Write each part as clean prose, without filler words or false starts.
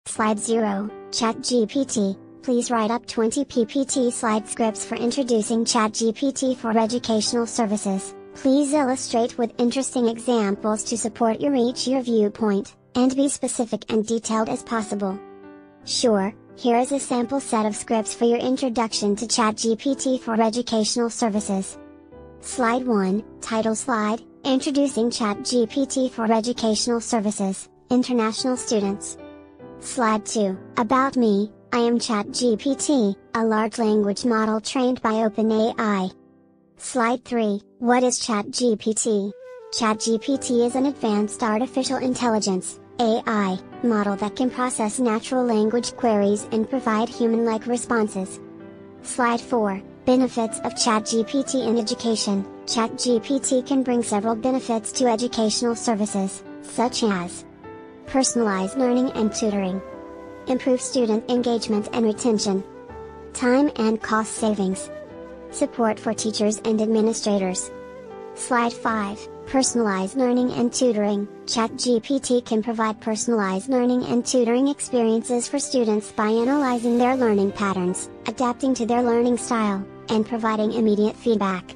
Slide 0, ChatGPT. Please write up 20 PPT slide scripts for introducing ChatGPT for educational services. Please illustrate with interesting examples to support your viewpoint, and be specific and detailed as possible. Sure, here is a sample set of scripts for your introduction to ChatGPT for educational services. Slide 1, Title Slide, Introducing ChatGPT for Educational Services, International Students. Slide 2, About Me, I am ChatGPT, a large language model trained by OpenAI. Slide 3, What is ChatGPT? ChatGPT is an advanced artificial intelligence, AI, model that can process natural language queries and provide human-like responses. Slide 4, Benefits of ChatGPT in Education. ChatGPT can bring several benefits to educational services, such as personalized learning and tutoring, improve student engagement and retention, time and cost savings, support for teachers and administrators. Slide 5, Personalized learning and tutoring. ChatGPT can provide personalized learning and tutoring experiences for students by analyzing their learning patterns, adapting to their learning style, and providing immediate feedback.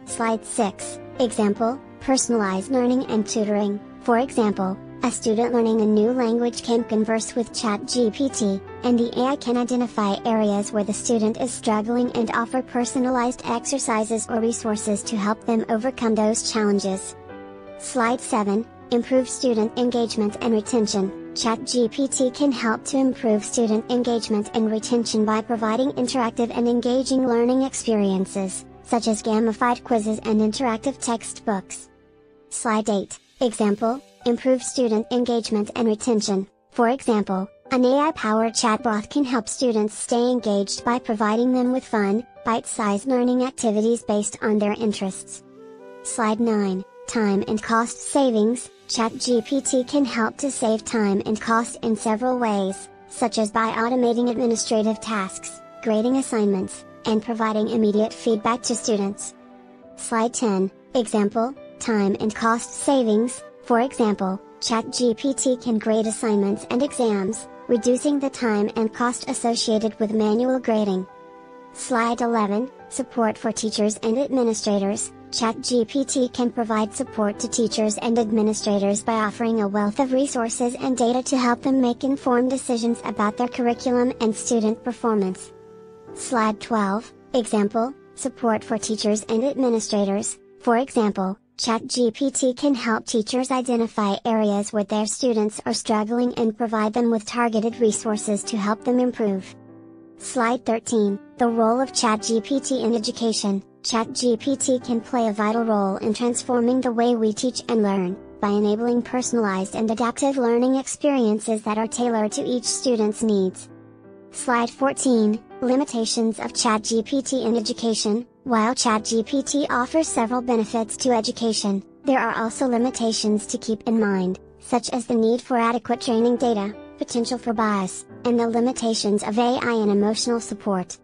Slide 6, Example, Personalized learning and tutoring. For example, a student learning a new language can converse with ChatGPT, and the AI can identify areas where the student is struggling and offer personalized exercises or resources to help them overcome those challenges. Slide 7, Improve student engagement and retention. ChatGPT can help to improve student engagement and retention by providing interactive and engaging learning experiences, such as gamified quizzes and interactive textbooks. Slide 8, Example, Improve student engagement and retention. For example, an AI-powered chatbot can help students stay engaged by providing them with fun, bite-sized learning activities based on their interests. Slide 9, Time and cost savings. ChatGPT can help to save time and cost in several ways, such as by automating administrative tasks, grading assignments, and providing immediate feedback to students. Slide 10, Example, Time and cost savings. For example, ChatGPT can grade assignments and exams, reducing the time and cost associated with manual grading. Slide 11, Support for teachers and administrators. ChatGPT can provide support to teachers and administrators by offering a wealth of resources and data to help them make informed decisions about their curriculum and student performance. Slide 12, Example, Support for teachers and administrators. For example, ChatGPT can help teachers identify areas where their students are struggling and provide them with targeted resources to help them improve. Slide 13, The role of ChatGPT in education. ChatGPT can play a vital role in transforming the way we teach and learn, by enabling personalized and adaptive learning experiences that are tailored to each student's needs. Slide 14, Limitations of ChatGPT in education. While ChatGPT offers several benefits to education, there are also limitations to keep in mind, such as the need for adequate training data, potential for bias, and the limitations of AI and emotional support.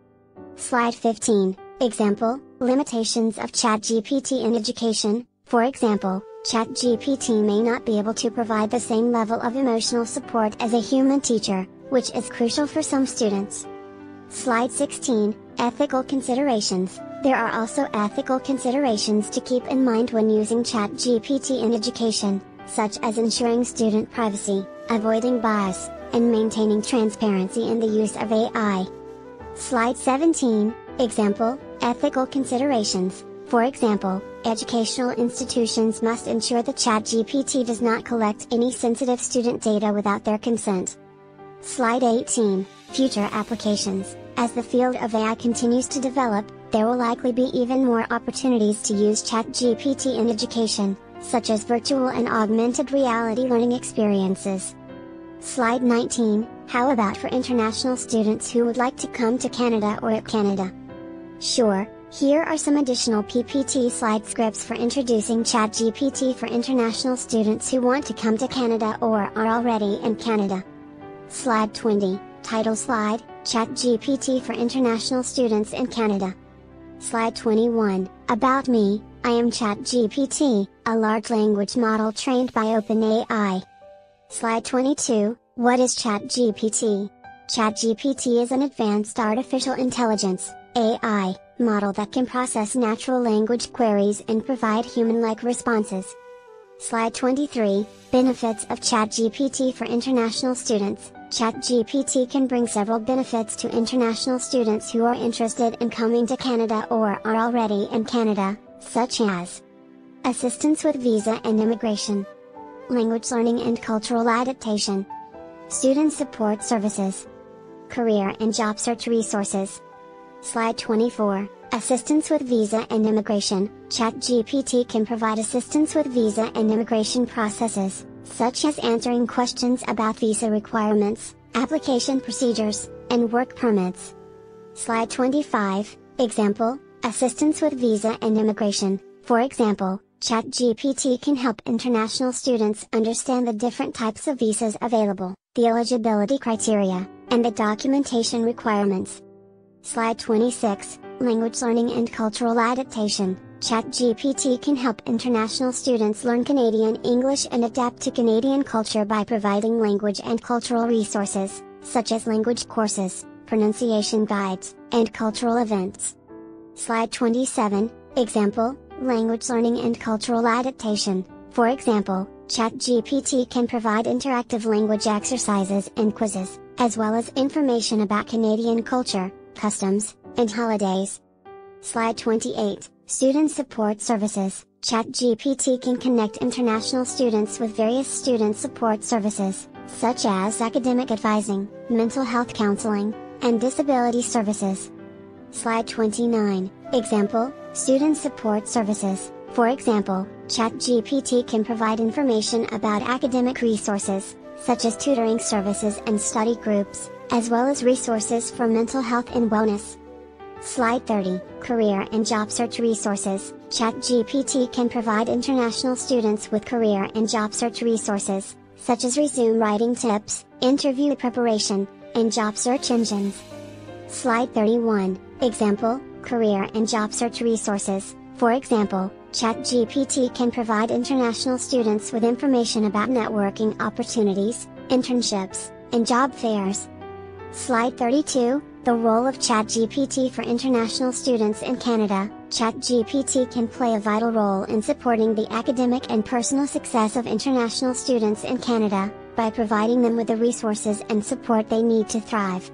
Slide 15, Example, Limitations of ChatGPT in education. For example, ChatGPT may not be able to provide the same level of emotional support as a human teacher, which is crucial for some students. Slide 16, Ethical considerations. There are also ethical considerations to keep in mind when using ChatGPT in education, such as ensuring student privacy, avoiding bias, and maintaining transparency in the use of AI. Slide 17, Example, Ethical considerations. For example, educational institutions must ensure that ChatGPT does not collect any sensitive student data without their consent. Slide 18, Future applications. As the field of AI continues to develop, there will likely be even more opportunities to use ChatGPT in education, such as virtual and augmented reality learning experiences. Slide 19, How about for international students who would like to come to Canada or at Canada? Sure, here are some additional PPT slide scripts for introducing ChatGPT for international students who want to come to Canada or are already in Canada. Slide 20, Title Slide, ChatGPT for international students in Canada. Slide 21, About Me, I am ChatGPT, a large language model trained by OpenAI. Slide 22, What is ChatGPT? ChatGPT is an advanced artificial intelligence (AI) model that can process natural language queries and provide human-like responses. Slide 23, Benefits of ChatGPT for international students. ChatGPT can bring several benefits to international students who are interested in coming to Canada or are already in Canada, such as assistance with visa and immigration, language learning and cultural adaptation, student support services, career and job search resources. Slide 24, Assistance with visa and immigration. ChatGPT can provide assistance with visa and immigration processes, such as answering questions about visa requirements, application procedures, and work permits. Slide 25, Example, Assistance with visa and immigration. For example, ChatGPT can help international students understand the different types of visas available, the eligibility criteria, and the documentation requirements. Slide 26, Language learning and cultural adaptation. ChatGPT can help international students learn Canadian English and adapt to Canadian culture by providing language and cultural resources, such as language courses, pronunciation guides, and cultural events. Slide 27, Example, Language learning and cultural adaptation. For example, ChatGPT can provide interactive language exercises and quizzes, as well as information about Canadian culture, customs, and holidays. Slide 28, Student Support Services. ChatGPT can connect international students with various student support services, such as academic advising, mental health counseling, and disability services. Slide 29, Example, Student Support Services. For example, ChatGPT can provide information about academic resources, such as tutoring services and study groups, as well as resources for mental health and wellness. Slide 30, Career and Job Search Resources. ChatGPT can provide international students with career and job search resources, such as resume writing tips, interview preparation, and job search engines. Slide 31, Example, Career and Job Search Resources. For example, ChatGPT can provide international students with information about networking opportunities, internships, and job fairs. Slide 32, The role of ChatGPT for international students in Canada. ChatGPT can play a vital role in supporting the academic and personal success of international students in Canada, by providing them with the resources and support they need to thrive.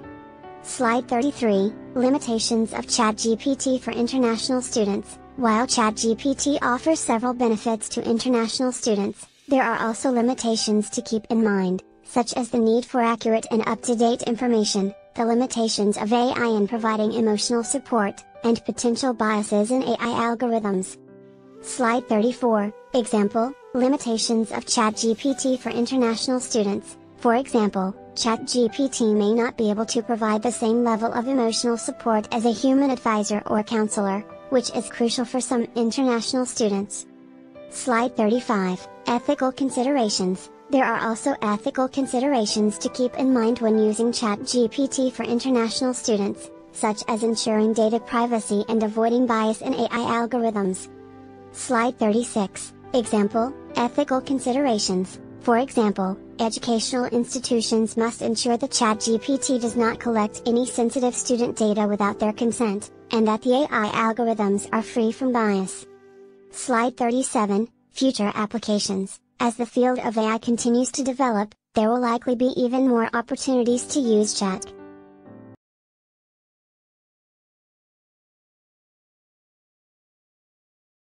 Slide 33, Limitations of ChatGPT for international students. While ChatGPT offers several benefits to international students, there are also limitations to keep in mind, such as the need for accurate and up-to-date information, the limitations of AI in providing emotional support, and potential biases in AI algorithms. Slide 34, Example, Limitations of ChatGPT for international students. For example, ChatGPT may not be able to provide the same level of emotional support as a human advisor or counselor, which is crucial for some international students. Slide 35, Ethical Considerations. There are also ethical considerations to keep in mind when using ChatGPT for international students, such as ensuring data privacy and avoiding bias in AI algorithms. Slide 36, Example, Ethical Considerations. For example, educational institutions must ensure that ChatGPT does not collect any sensitive student data without their consent, and that the AI algorithms are free from bias. Slide 37, Future Applications. As the field of AI continues to develop, there will likely be even more opportunities to use ChatGPT